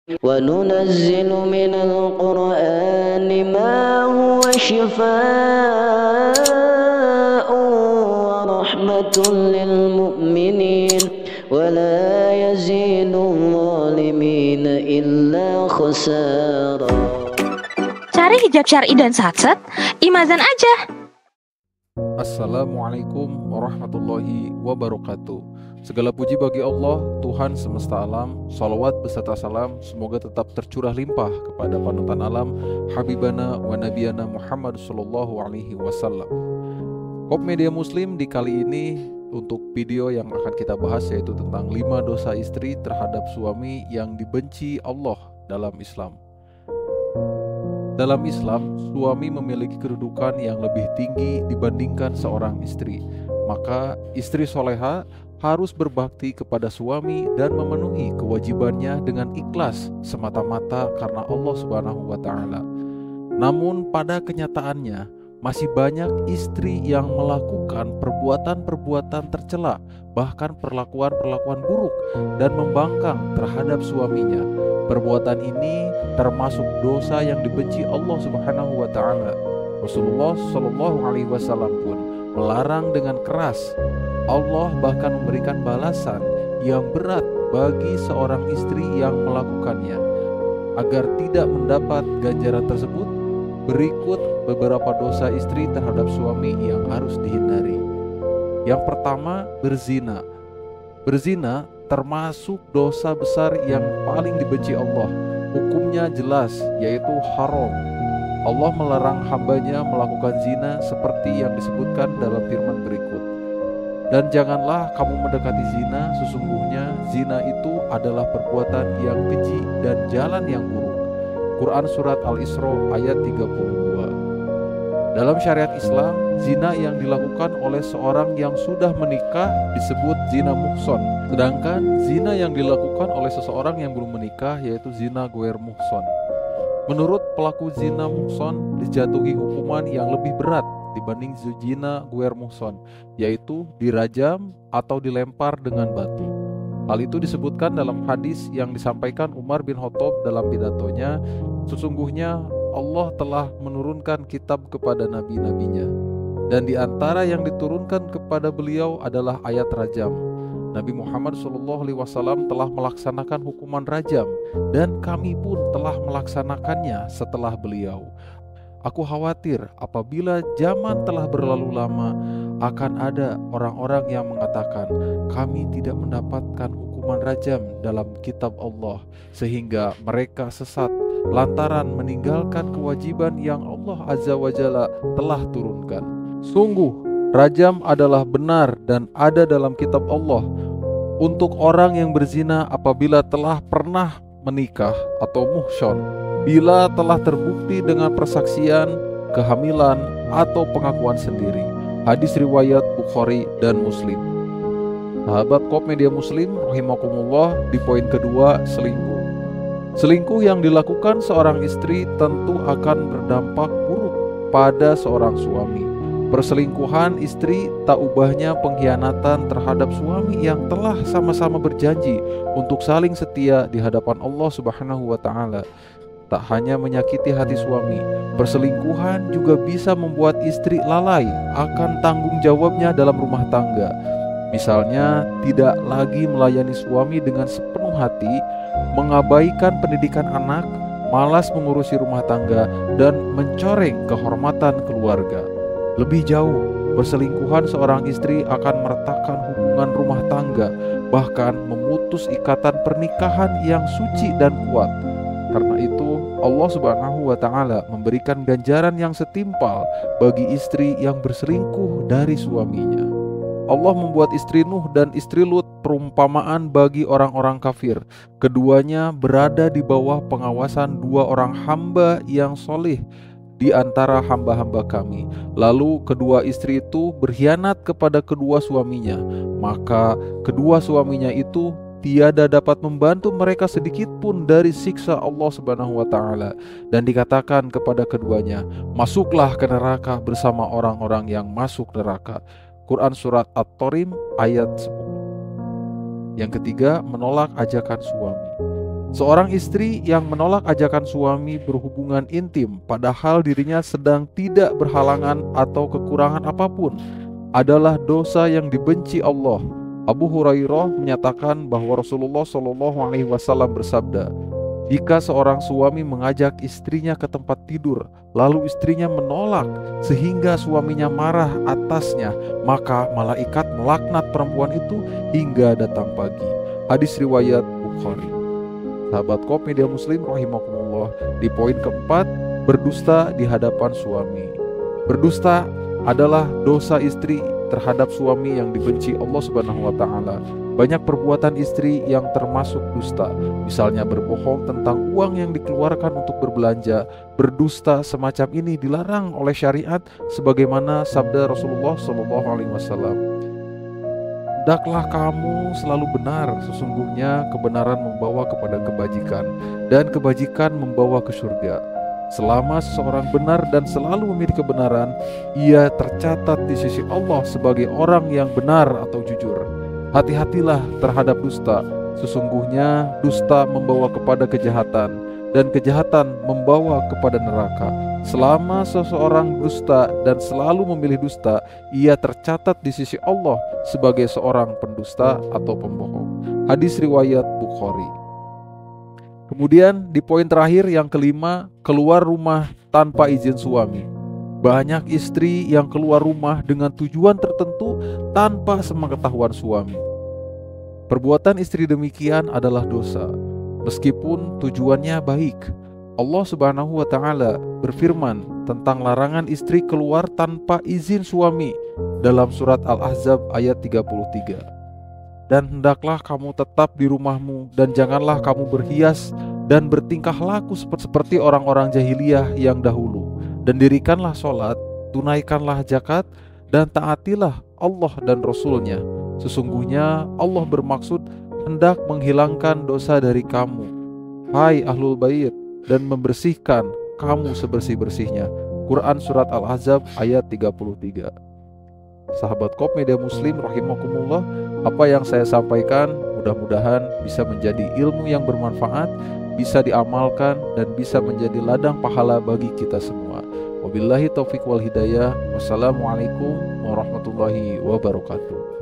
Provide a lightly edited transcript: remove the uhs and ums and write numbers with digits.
وننزل من القرآن ما هو شفاء ورحمة للمؤمنين ولا يزيد الظالمين إلا خسارا. Cari hijab syar'i dan satset, Imazan aja. Assalamualaikum warahmatullahi wabarakatuh. Segala puji bagi Allah, Tuhan semesta alam. Salawat beserta salam semoga tetap tercurah limpah kepada panutan alam, Habibana wa Nabiyana Muhammad sallallahu alaihi wasallam. Kop Media Muslim di kali ini untuk video yang akan kita bahas yaitu tentang 5 dosa istri terhadap suami yang dibenci Allah dalam Islam. Dalam Islam, suami memiliki kedudukan yang lebih tinggi dibandingkan seorang istri. Maka istri soleha harus berbakti kepada suami dan memenuhi kewajibannya dengan ikhlas semata-mata karena Allah Subhanahu wa Ta'ala. Namun pada kenyataannya masih banyak istri yang melakukan perbuatan-perbuatan tercela, bahkan perlakuan-perlakuan buruk dan membangkang terhadap suaminya. Perbuatan ini termasuk dosa yang dibenci Allah Subhanahu wa Ta'ala. Rasulullah Shallallahu alaihi wasallam pun melarang dengan keras. Allah bahkan memberikan balasan yang berat bagi seorang istri yang melakukannya. Agar tidak mendapat ganjaran tersebut, berikut beberapa dosa istri terhadap suami yang harus dihindari. Yang pertama, berzina. Berzina termasuk dosa besar yang paling dibenci Allah. Hukumnya jelas, yaitu haram. Allah melarang hambanya melakukan zina seperti yang disebutkan dalam firman berikut. Dan janganlah kamu mendekati zina, sesungguhnya zina itu adalah perbuatan yang keji dan jalan yang buruk. Quran Surat Al-Isra ayat 32. Dalam syariat Islam, zina yang dilakukan oleh seorang yang sudah menikah disebut zina muhson. Sedangkan zina yang dilakukan oleh seseorang yang belum menikah yaitu zina goer muhson. Menurut pelaku zina muhson dijatuhi hukuman yang lebih berat dibanding zina goer muhson, yaitu dirajam atau dilempar dengan batu. Hal itu disebutkan dalam hadis yang disampaikan Umar bin Khattab dalam pidatonya. Sesungguhnya Allah telah menurunkan kitab kepada nabi-nabinya, dan di antara yang diturunkan kepada beliau adalah ayat rajam. Nabi Muhammad SAW telah melaksanakan hukuman rajam, dan kami pun telah melaksanakannya setelah beliau. Aku khawatir apabila zaman telah berlalu lama, akan ada orang-orang yang mengatakan, kami tidak mendapatkan hukuman rajam dalam kitab Allah, sehingga mereka sesat lantaran meninggalkan kewajiban yang Allah Azza wa Jalla telah turunkan. Sungguh, rajam adalah benar dan ada dalam kitab Allah untuk orang yang berzina apabila telah pernah menikah atau muhson, bila telah terbukti dengan persaksian, kehamilan, atau pengakuan sendiri. Hadis riwayat Bukhari dan Muslim. Sahabat Kop Media Muslim rahimakumullah, di poin kedua, selingkuh. Selingkuh yang dilakukan seorang istri tentu akan berdampak buruk pada seorang suami. Perselingkuhan istri tak ubahnya pengkhianatan terhadap suami yang telah sama-sama berjanji untuk saling setia di hadapan Allah Subhanahu wa Ta'ala. Tak hanya menyakiti hati suami, perselingkuhan juga bisa membuat istri lalai akan tanggung jawabnya dalam rumah tangga. Misalnya, tidak lagi melayani suami dengan sepenuh hati, mengabaikan pendidikan anak, malas mengurusi rumah tangga, dan mencoreng kehormatan keluarga. Lebih jauh, perselingkuhan seorang istri akan meretakkan hubungan rumah tangga, bahkan memutus ikatan pernikahan yang suci dan kuat. Karena itu, Allah Subhanahu wa Ta'ala memberikan ganjaran yang setimpal bagi istri yang berselingkuh dari suaminya. Allah membuat istri Nuh dan istri Lut perumpamaan bagi orang-orang kafir. Keduanya berada di bawah pengawasan 2 orang hamba yang soleh di antara hamba-hamba kami. Lalu kedua istri itu berkhianat kepada kedua suaminya, maka kedua suaminya itu tiada dapat membantu mereka sedikit pun dari siksa Allah Subhanahu wa Ta'ala. Dan dikatakan kepada keduanya, masuklah ke neraka bersama orang-orang yang masuk neraka. Quran Surat At-Tarim ayat 10. Yang ketiga, menolak ajakan suami. Seorang istri yang menolak ajakan suami berhubungan intim padahal dirinya sedang tidak berhalangan atau kekurangan apapun adalah dosa yang dibenci Allah. Abu Hurairah menyatakan bahwa Rasulullah SAW bersabda, jika seorang suami mengajak istrinya ke tempat tidur, lalu istrinya menolak sehingga suaminya marah atasnya, maka malaikat melaknat perempuan itu hingga datang pagi. Hadis riwayat Bukhari. Sahabat Kop Media Muslim rahimakumullah, di poin keempat, berdusta di hadapan suami. Berdusta adalah dosa istri terhadap suami yang dibenci Allah Subhanahu wa taala. Banyak perbuatan istri yang termasuk dusta, misalnya berbohong tentang uang yang dikeluarkan untuk berbelanja. Berdusta semacam ini dilarang oleh syariat sebagaimana sabda Rasulullah SAW. Hendaklah kamu selalu benar, sesungguhnya kebenaran membawa kepada kebajikan dan kebajikan membawa ke surga. Selama seseorang benar dan selalu memiliki kebenaran, ia tercatat di sisi Allah sebagai orang yang benar atau jujur. Hati-hatilah terhadap dusta, sesungguhnya dusta membawa kepada kejahatan dan kejahatan membawa kepada neraka. Selama seseorang dusta dan selalu memilih dusta, ia tercatat di sisi Allah sebagai seorang pendusta atau pembohong. Hadis riwayat Bukhari. Kemudian di poin terakhir yang kelima, keluar rumah tanpa izin suami. Banyak istri yang keluar rumah dengan tujuan tertentu tanpa sepengetahuan suami. Perbuatan istri demikian adalah dosa, meskipun tujuannya baik. Allah Subhanahu wa taala berfirman tentang larangan istri keluar tanpa izin suami dalam surat Al-Ahzab ayat 33. Dan hendaklah kamu tetap di rumahmu dan janganlah kamu berhias dan bertingkah laku seperti orang-orang jahiliyah yang dahulu. Dan dirikanlah sholat, tunaikanlah zakat, dan taatilah Allah dan Rasul-Nya. Sesungguhnya Allah bermaksud hendak menghilangkan dosa dari kamu, hai Ahlul Bait, dan membersihkan kamu sebersih-bersihnya. Quran Surat Al-Ahzab ayat 33. Sahabat Kop Media Muslim rahimakumullah, apa yang saya sampaikan mudah-mudahan bisa menjadi ilmu yang bermanfaat, bisa diamalkan, dan bisa menjadi ladang pahala bagi kita semua. Wabillahi taufiq wal hidayah. Wassalamualaikum warahmatullahi wabarakatuh.